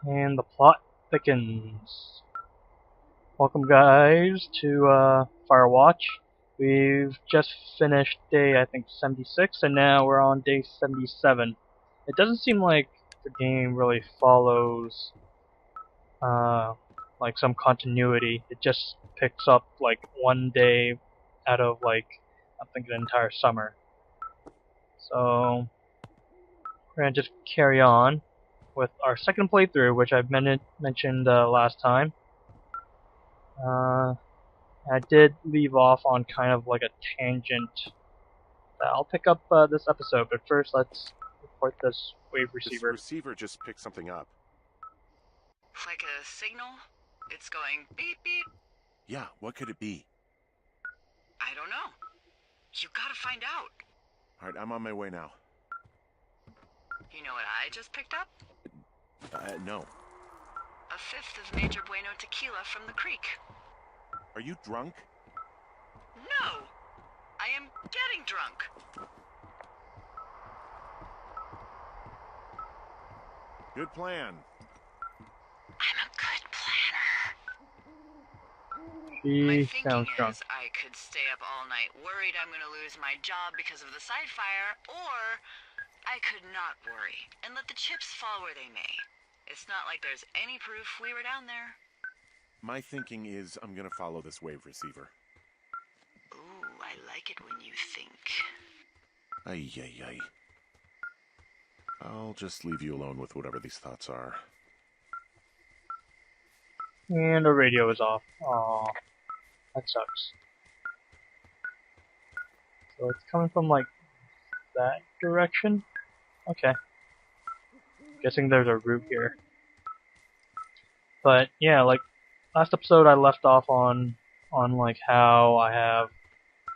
And the plot thickens. Welcome guys to Firewatch. We've just finished day, I think, 76, and now we're on day 77. It doesn't seem like the game really follows like some continuity. It just picks up like one day out of like, I think, an entire summer. So we're gonna just carry on with our second playthrough, which I've mentioned last time. I did leave off on kind of like a tangent that I'll pick up this episode, but first let's report this wave receiver. This receiver just picked something up. Like a signal? It's going beep beep. Yeah, what could it be? I don't know. You gotta find out. Alright, I'm on my way now. You know what I just picked up? No. A fifth of Major Bueno tequila from the creek. Are you drunk? No! I am getting drunk. Good plan. I'm a good planner. She My thinking sounds drunk. is I could stay up all night worried I'm gonna lose my job because of the side fire, or I could not worry and let the chips fall where they may. It's not like there's any proof we were down there. My thinking is I'm gonna follow this wave receiver. Ooh, I like it when you think. Ay, ay, ay. I'll just leave you alone with whatever these thoughts are. And the radio is off. Aww. That sucks. So it's coming from like that direction? Okay. Guessing there's a route here. But yeah, like last episode I left off on like how I have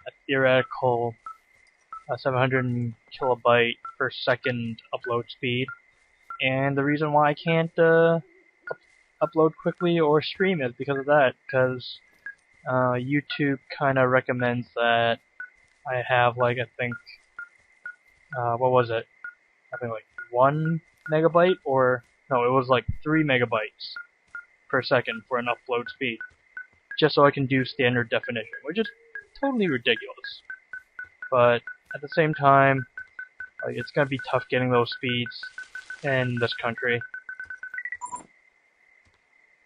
a theoretical 700 kilobyte per second upload speed, and the reason why I can't upload quickly or stream is because of that, because YouTube kind of recommends that I have like, I think, what was it? I think like 1 megabyte, or no, it was like 3 megabytes per second for an upload speed, just so I can do standard definition, which is totally ridiculous. But at the same time, like, it's gonna be tough getting those speeds in this country.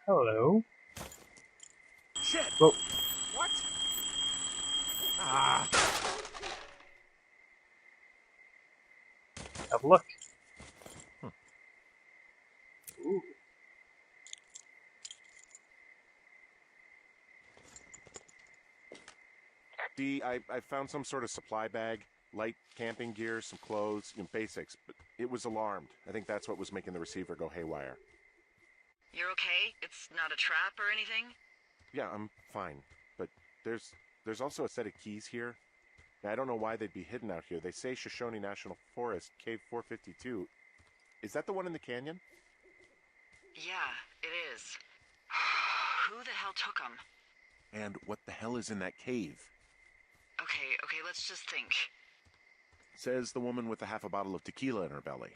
Hello. Shit! Whoa. What? Ah! Have a look. Ooh. I found some sort of supply bag, light camping gear, some clothes, basics, but it was alarmed. I think that's what was making the receiver go haywire. You're okay? It's not a trap or anything? Yeah, I'm fine, but there's also a set of keys here. I don't know why they'd be hidden out here. They say Shoshone National Forest, Cave 452. Is that the one in the canyon? Yeah, it is. Who the hell took them? And what the hell is in that cave? Okay, let's just think. Says the woman with a half a bottle of tequila in her belly.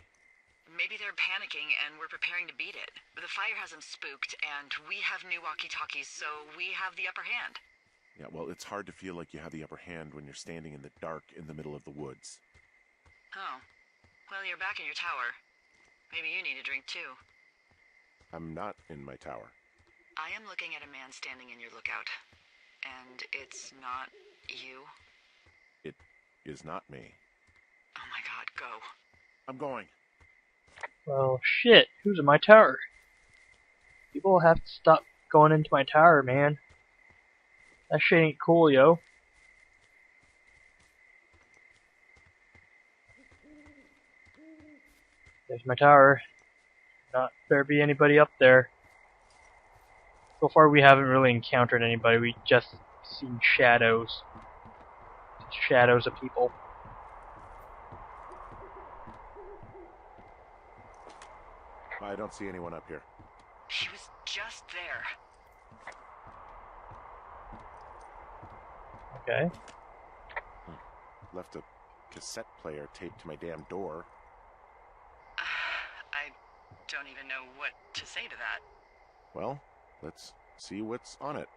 Maybe they're panicking and we're preparing to beat it. The fire has them spooked, and we have new walkie-talkies, so we have the upper hand. Yeah, well, it's hard to feel like you have the upper hand when you're standing in the dark in the middle of the woods. Oh. Well, you're back in your tower. Maybe you need a drink, too. I'm not in my tower. I am looking at a man standing in your lookout. And it's not you? It is not me. Oh my god, go. I'm going. Well, shit. Who's in my tower? People have to stop going into my tower, man. That shit ain't cool, yo. There's my tower. Not there be anybody up there. So far we haven't really encountered anybody, we just seen shadows. Shadows of people. I don't see anyone up here. He was just there. Okay. Left a cassette player taped to my damn door. I don't even know what to say to that. Well, let's see what's on it.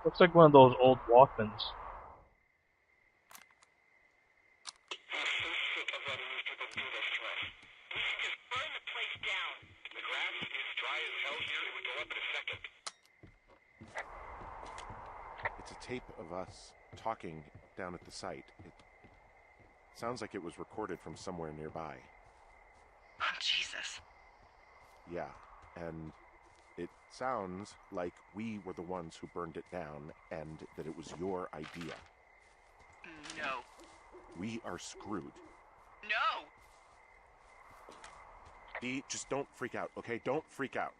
Looks like one of those old Walkmans. It's a tape of us talking down at the site. It sounds like it was recorded from somewhere nearby. Oh, Jesus. Yeah, and it sounds like we were the ones who burned it down and that it was your idea. No. We are screwed. No! Dee, just don't freak out, okay? Don't freak out.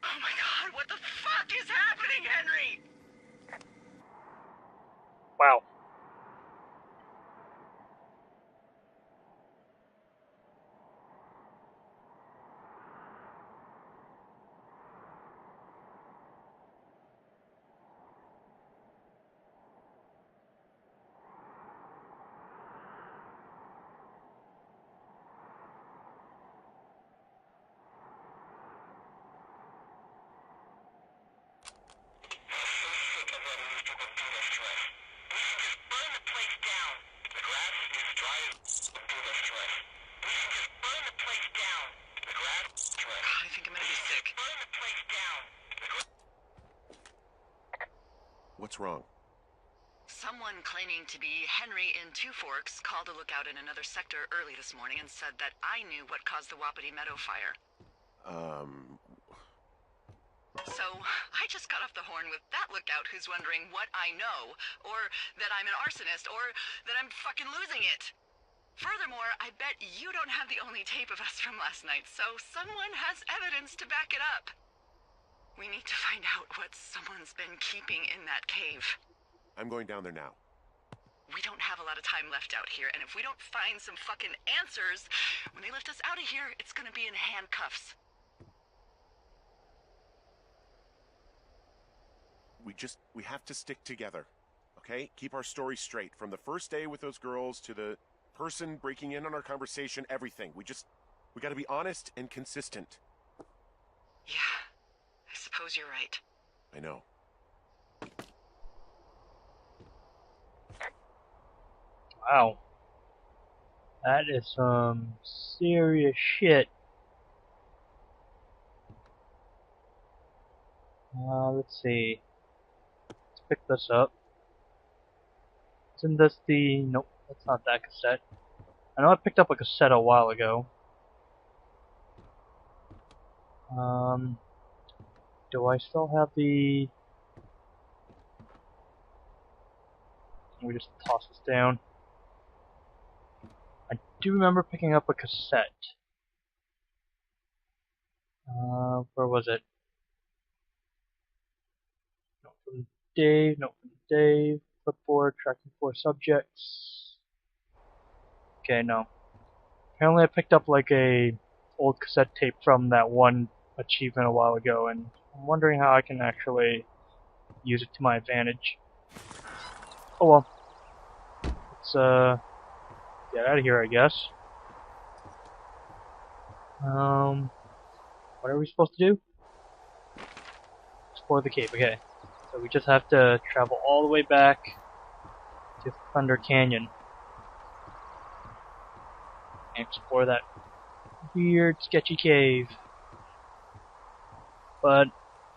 Oh my god, what the fuck is happening, Henry? Wow. I think I'm gonna be sick. What's wrong? Someone claiming to be Henry in Two Forks called a lookout in another sector early this morning and said that I knew what caused the Wapiti Meadow fire. So, I just got off the horn with that lookout who's wondering what I know, or that I'm an arsonist, or that I'm fucking losing it. Furthermore, I bet you don't have the only tape of us from last night, so someone has evidence to back it up. We need to find out what someone's been keeping in that cave. I'm going down there now. We don't have a lot of time left out here, and if we don't find some fucking answers, when they lift us out of here, it's gonna be in handcuffs. We have to stick together, okay? Keep our story straight. From the first day with those girls to the person breaking in on our conversation, everything. We gotta be honest and consistent. Yeah, I suppose you're right. I know. Wow. That is some serious shit. Let's see. Let's pick this up. Isn't this the... Nope, that's not that cassette. I know I picked up a cassette a while ago. Do I still have the... Let me just toss this down. I do remember picking up a cassette. Where was it? Note from Dave, note from Dave, clipboard, tracking 4 subjects. Okay, no. Apparently I picked up like a old cassette tape from that one achievement a while ago, and I'm wondering how I can actually use it to my advantage. Oh well. Let's get out of here, I guess. What are we supposed to do? Explore the cave, okay. So we just have to travel all the way back to Thunder Canyon and explore that weird, sketchy cave. But,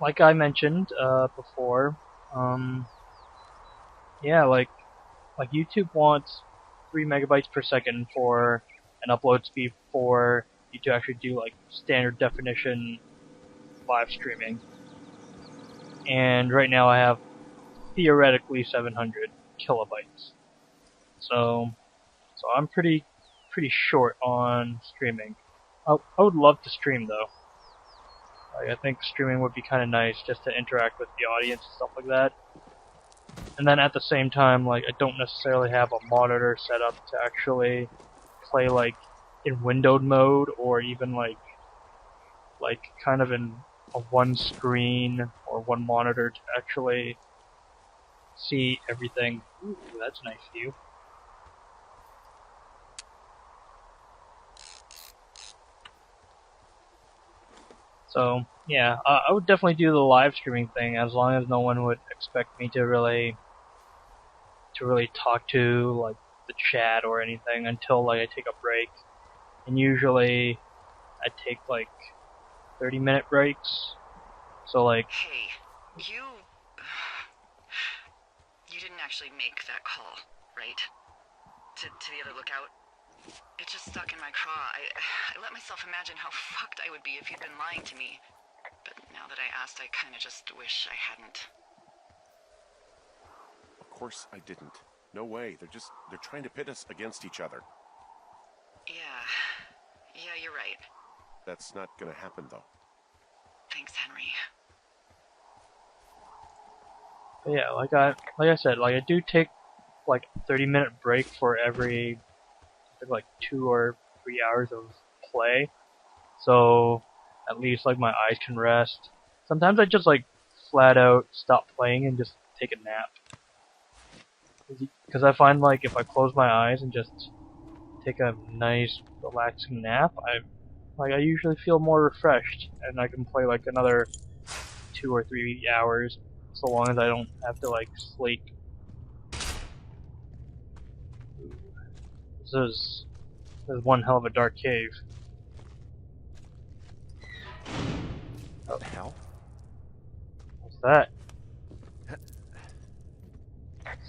like I mentioned before, yeah, like YouTube wants 3 megabytes per second for an upload speed for you to actually do like standard definition live streaming. And right now I have theoretically 700 kilobytes. So I'm pretty short on streaming. I would love to stream though. Like, I think streaming would be kind of nice just to interact with the audience and stuff like that. And then at the same time, like, I don't necessarily have a monitor set up to actually play like in windowed mode, or even like kind of in a one screen or one monitor to actually see everything. Ooh, that's a nice view. So yeah, I would definitely do the live streaming thing as long as no one would expect me to really talk to like the chat or anything until like I take a break. And usually I take like 30-minute breaks. So like Hey, you didn't actually make that call, right? To the other lookout? It just stuck in my craw. I let myself imagine how fucked I would be if you'd been lying to me. But now that I asked, I kinda just wish I hadn't. Of course I didn't. No way. They're trying to pit us against each other. Yeah, you're right. That's not gonna happen, though. Thanks, Henry. But yeah, like I said, like I do take like a 30-minute break for every like 2 or 3 hours of play. So at least like my eyes can rest. Sometimes I just like flat out stop playing and just take a nap. Because I find like if I close my eyes and just take a nice relaxing nap, I usually feel more refreshed and I can play like another 2 or 3 hours so long as I don't have to like sleep. This is one hell of a dark cave. What the hell? What's that?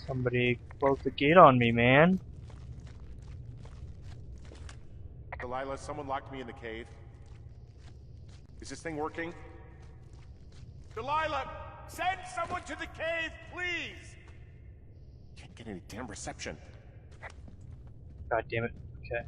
Somebody closed the gate on me, man. Delilah, someone locked me in the cave. Is this thing working? Delilah! Send someone to the cave, please! Can't get any damn reception. God damn it. Okay.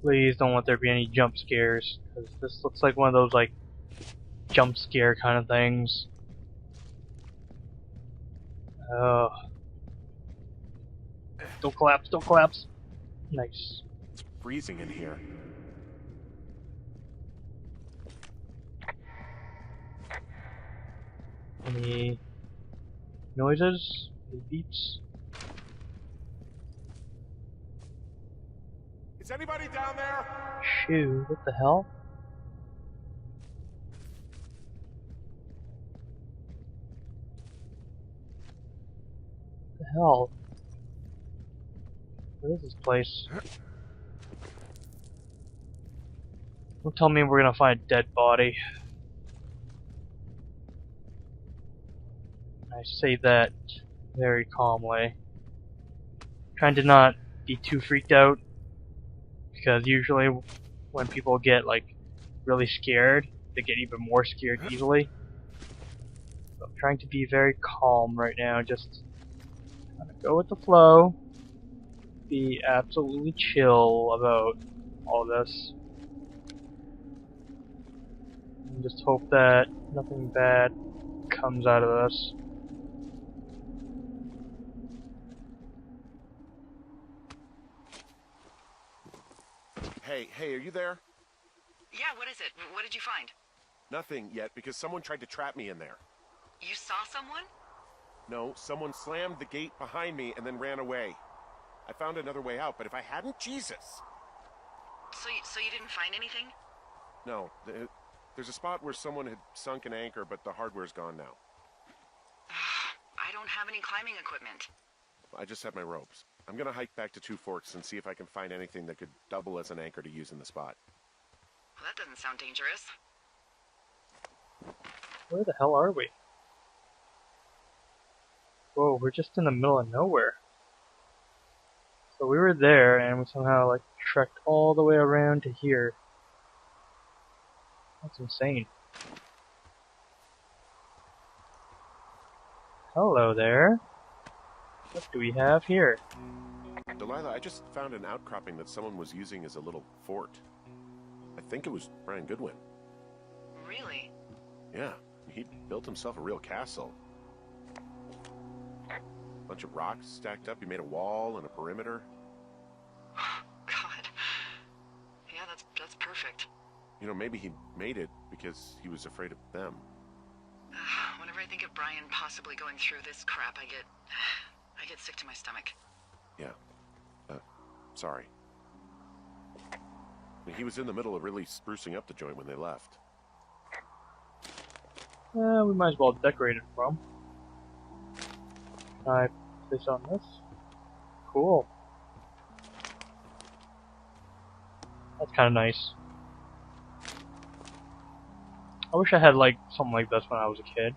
Please don't let there be any jump scares, because this looks like one of those like jump scare kind of things. Oh. Don't collapse, don't collapse. Nice. It's freezing in here. Any noises? Any beeps? Is anybody down there? Shoo, what the hell? What the hell? What is this place? Don't tell me we're gonna find a dead body. I say that very calmly. Trying to not be too freaked out, because usually when people get like really scared, they get even more scared easily. So I'm trying to be very calm right now, just kind of go with the flow, be absolutely chill about all this, and just hope that nothing bad comes out of this. Hey, are you there? Yeah, what is it? What did you find? Nothing yet, because someone tried to trap me in there. You saw someone? No, someone slammed the gate behind me and then ran away. I found another way out, but if I hadn't, Jesus! So you didn't find anything? No, there's a spot where someone had sunk an anchor, but the hardware's gone now. I don't have any climbing equipment. I just have my ropes. I'm gonna hike back to Two Forks and see if I can find anything that could double as an anchor to use in the spot. Well, that doesn't sound dangerous. Where the hell are we? Whoa, we're just in the middle of nowhere. So we were there, and we somehow like trekked all the way around to here. That's insane. Hello there. What do we have here? Delilah, I just found an outcropping that someone was using as a little fort. I think it was Brian Goodwin. Really? Yeah, he built himself a real castle. Bunch of rocks stacked up. He made a wall and a perimeter. God. Yeah, that's perfect. You know, maybe he made it because he was afraid of them. Whenever I think of Brian possibly going through this crap, I get sick to my stomach. Yeah. Sorry. I mean, he was in the middle of really sprucing up the joint when they left. We might as well decorate it for him. Can I put this on this? Cool. That's kind of nice. I wish I had like something like this when I was a kid.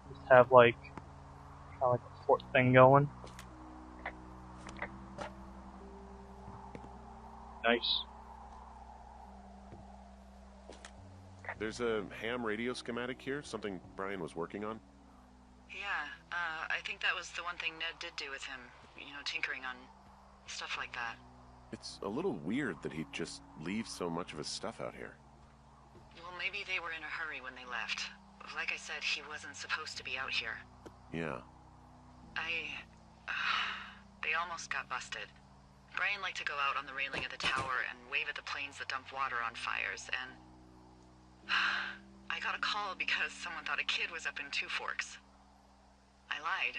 Just have like kind of like a fort thing going. Nice. There's a ham radio schematic here, something Brian was working on. Yeah, I think that was the one thing Ned did do with him. You know, tinkering on stuff like that. It's a little weird that he'd just leave so much of his stuff out here. Well, maybe they were in a hurry when they left. Like I said, he wasn't supposed to be out here. Yeah. They almost got busted. Brian liked to go out on the railing of the tower and wave at the planes that dumped water on fires, and I got a call because someone thought a kid was up in Two Forks. I lied,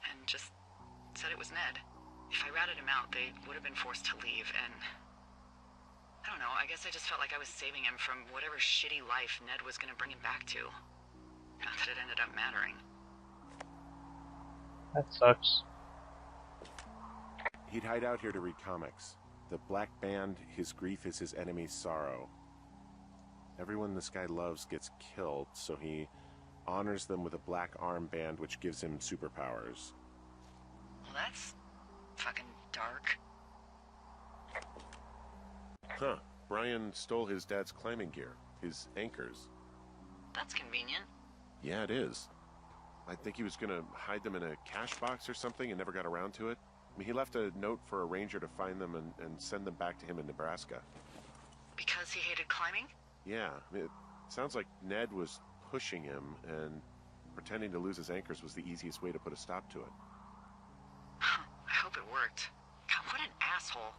and just said it was Ned. If I ratted him out, they would have been forced to leave, and I don't know, I guess I just felt like I was saving him from whatever shitty life Ned was gonna bring him back to. Not that it ended up mattering. That sucks. He'd hide out here to read comics. The Black Band, his grief is his enemy's sorrow. Everyone this guy loves gets killed, so he honors them with a black armband which gives him superpowers. Well, that's fucking dark. Huh. Brian stole his dad's climbing gear, his anchors. That's convenient. Yeah, it is. I think he was gonna hide them in a cash box or something and never got around to it. I mean, he left a note for a ranger to find them and send them back to him in Nebraska. Because he hated climbing? Yeah, it sounds like Ned was pushing him, and pretending to lose his anchors was the easiest way to put a stop to it. I hope it worked. God, what an asshole.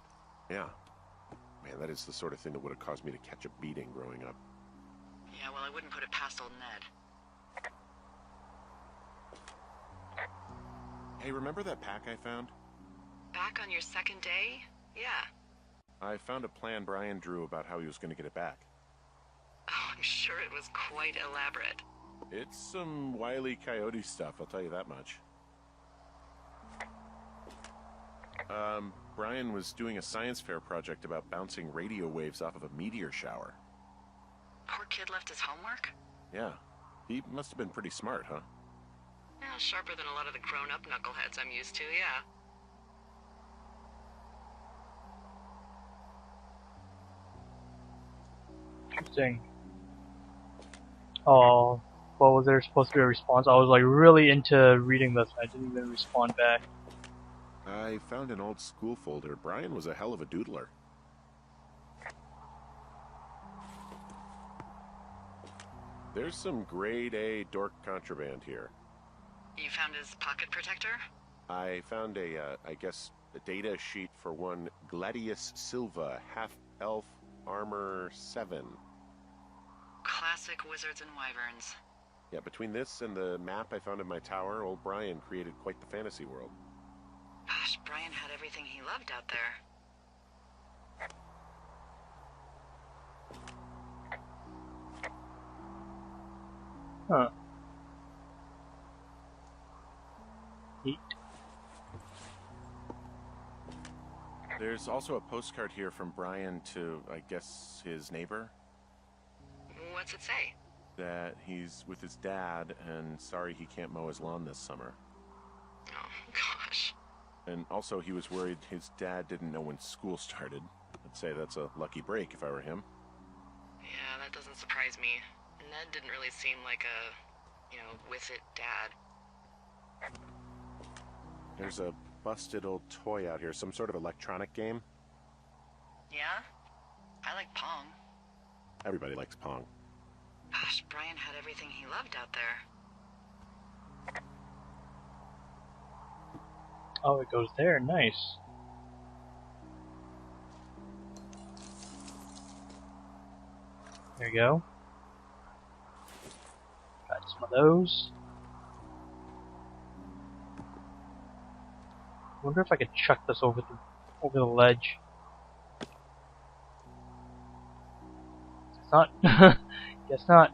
Yeah. Man, that is the sort of thing that would have caused me to catch a beating growing up. Yeah, well, I wouldn't put it past old Ned. Hey, remember that pack I found? Back on your second day? Yeah. I found a plan Brian drew about how he was going to get it back. Oh, I'm sure it was quite elaborate. It's some Wile E. Coyote stuff, I'll tell you that much. Brian was doing a science fair project about bouncing radio waves off of a meteor shower. Poor kid left his homework? Yeah. He must have been pretty smart, huh? Yeah, sharper than a lot of the grown-up knuckleheads I'm used to, yeah. Interesting. Oh, well, was there supposed to be a response? I was like really into reading this and I didn't even respond back. I found an old school folder. Brian was a hell of a doodler. There's some grade A dork contraband here. You found his pocket protector? I found a data sheet for one Gladius Silva, half-elf armor 7. Classic wizards and wyverns. Yeah, between this and the map I found in my tower, old Brian created quite the fantasy world. Gosh, Brian had everything he loved out there. Huh. Neat. There's also a postcard here from Brian to, I guess, his neighbor. What's it say? That he's with his dad and sorry he can't mow his lawn this summer. Oh, gosh. And also he was worried his dad didn't know when school started. I'd say that's a lucky break if I were him. Yeah, that doesn't surprise me. Ned didn't really seem like a, with it dad. There's a busted old toy out here, some sort of electronic game. Yeah? I like Pong. Everybody likes Pong. Gosh, Brian had everything he loved out there. Oh, it goes there. Nice. There you go. Got some of those. Wonder if I could chuck this over the ledge. Guess not. Guess not.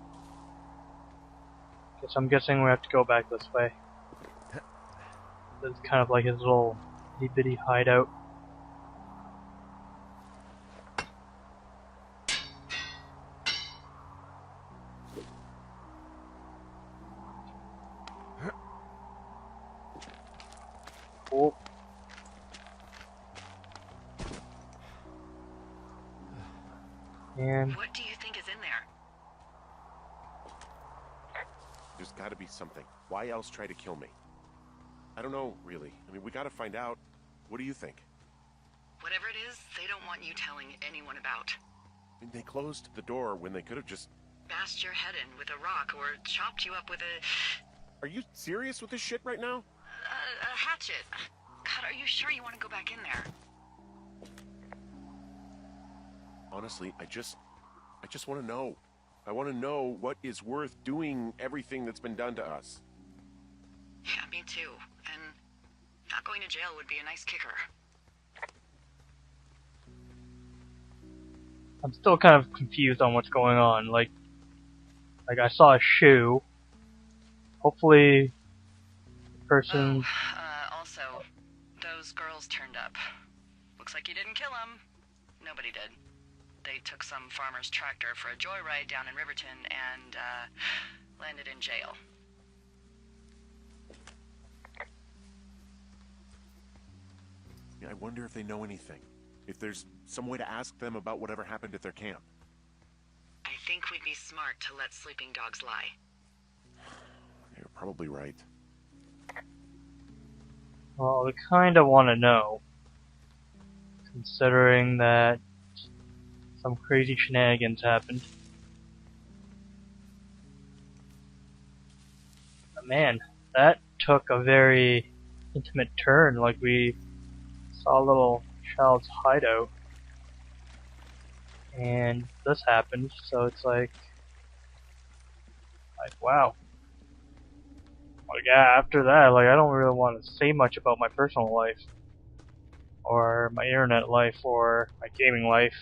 I'm guessing we have to go back this way. This is kind of like his little itty bitty hideout. Cool. And What do you think is in there? There's gotta be something. Why else try to kill me? I don't know, really. I mean, we gotta find out. What do you think? Whatever it is, they don't want you telling anyone about. I mean, they closed the door when they could have just... Bashed your head in with a rock or chopped you up with Are you serious with this shit right now? a hatchet. God, are you sure you want to go back in there? Honestly, I just want to know. I want to know what is worth doing everything that's been done to us. Yeah, me too. And not going to jail would be a nice kicker. I'm still kind of confused on what's going on. Like I saw a shoe. Hopefully, the person. Also, those girls turned up. Looks like you didn't kill them. Nobody did. They took some farmer's tractor for a joyride down in Riverton and landed in jail. Yeah, I wonder if they know anything. If there's some way to ask them about whatever happened at their camp. I think we'd be smart to let sleeping dogs lie. You're probably right. Well, I kind of want to know, considering that some crazy shenanigans happened. But man, that took a very intimate turn. Like we saw a little child's hideout, and this happened. So it's like wow. Like after that, like I don't really want to say much about my personal life, or my internet life, or my gaming life.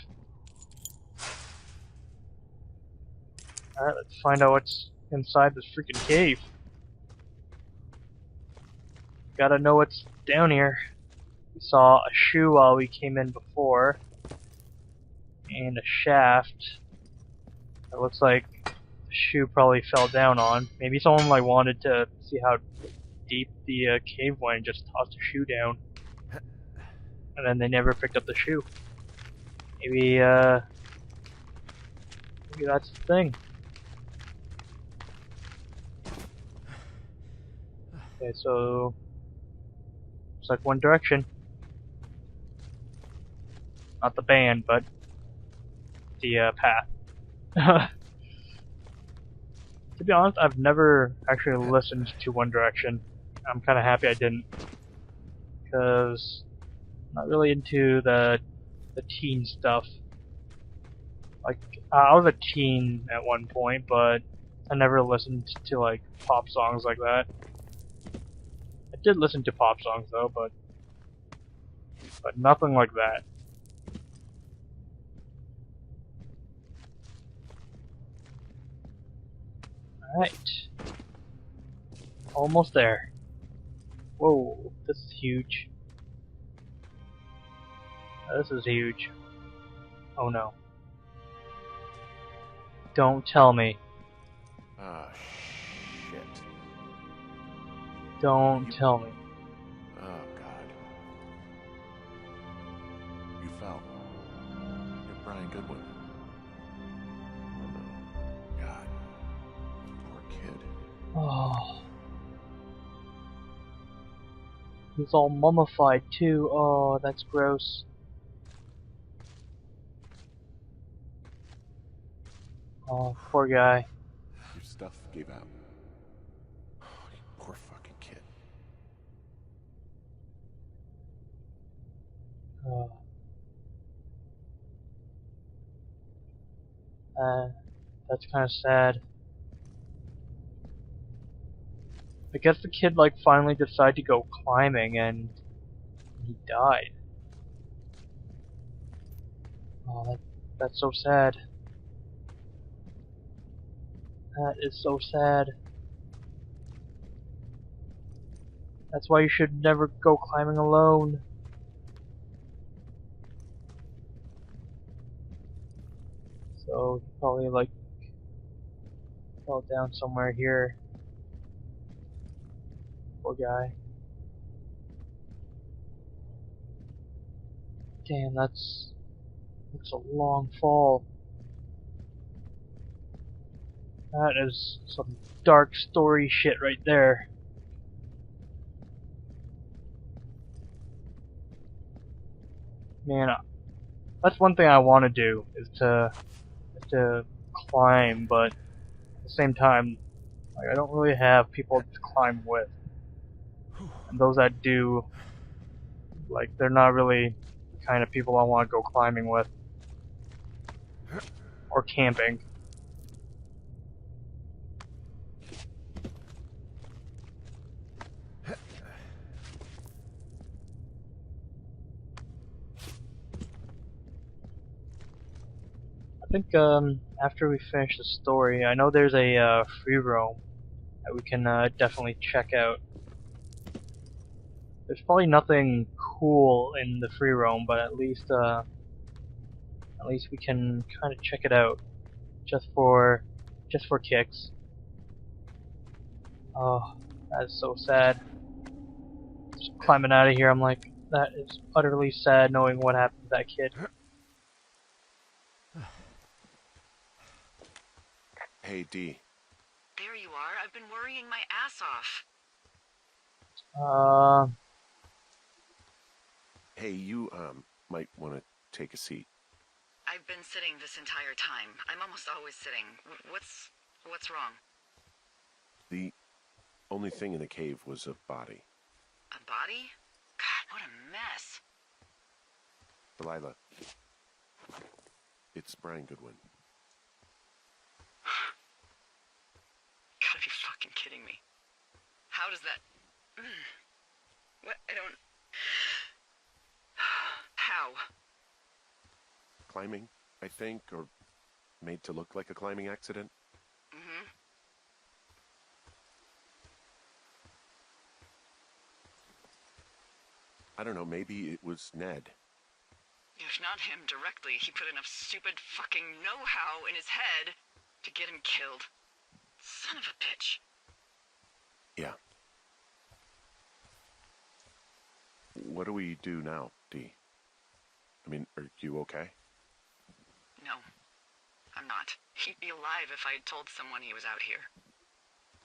Alright, let's find out what's inside this freaking cave. Gotta know what's down here. We saw a shoe while we came in before, and a shaft. It looks like the shoe probably fell down on. Maybe someone like wanted to see how deep the cave went and just tossed a shoe down, and then they never picked up the shoe. Maybe maybe that's the thing. Okay, so it's like One Direction. Not the band, but the path. To be honest, I've never actually listened to One Direction. I'm kind of happy I didn't, because I'm not really into the teen stuff. Like I was a teen at one point, but I never listened to like pop songs like that. I did listen to pop songs though, but nothing like that. Alright. Almost there. Whoa, this is huge. This is huge. Oh no. Don't tell me. Ah, shit. Don't tell me. Oh, God. You fell. You're Brian Goodwin. Oh, no. God. Poor kid. Oh. He's all mummified too. Oh, that's gross. Oh, poor guy. Your stuff gave out. Oh, you poor fucking kid. Oh. That's kind of sad. I guess the kid like finally decided to go climbing and he died. Oh, that's so sad. That is so sad. That's why you should never go climbing alone. So he probably like fell down somewhere here. Poor guy. Damn, that's a long fall. That is some dark story shit right there. Man, that's one thing I want to do is to climb, but at the same time, like I don't really have people to climb with, and those that do, like they're not really the kind of people I want to go climbing with or camping. I think after we finish the story, I know there's a free roam that we can definitely check out. There's probably nothing cool in the free roam, but at least we can kind of check it out just for kicks. Oh, that's so sad. Just climbing out of here, I'm like, that is utterly sad knowing what happened to that kid. Hey, D. There you are. I've been worrying my ass off. Hey, you, might want to take a seat. I've been sitting this entire time. I'm almost always sitting. What's wrong? The only thing in the cave was a body. A body? God, what a mess. Delilah. It's Brian Goodwin. Gotta be fucking kidding me. How does that... What? I don't... How? Climbing, I think, or made to look like a climbing accident. Mm-hmm. I don't know, maybe it was Ned. If not him directly, he put enough stupid fucking know-how in his head to get him killed. Son of a bitch. Yeah. What do we do now, D? I mean, are you okay? No, I'm not. He'd be alive if I had told someone he was out here.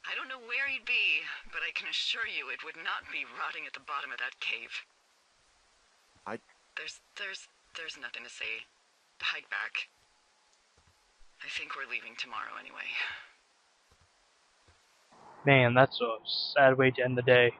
I don't know where he'd be, but I can assure you it would not be rotting at the bottom of that cave. There's nothing to say. Hike back. I think we're leaving tomorrow anyway. Man, that's a sad way to end the day.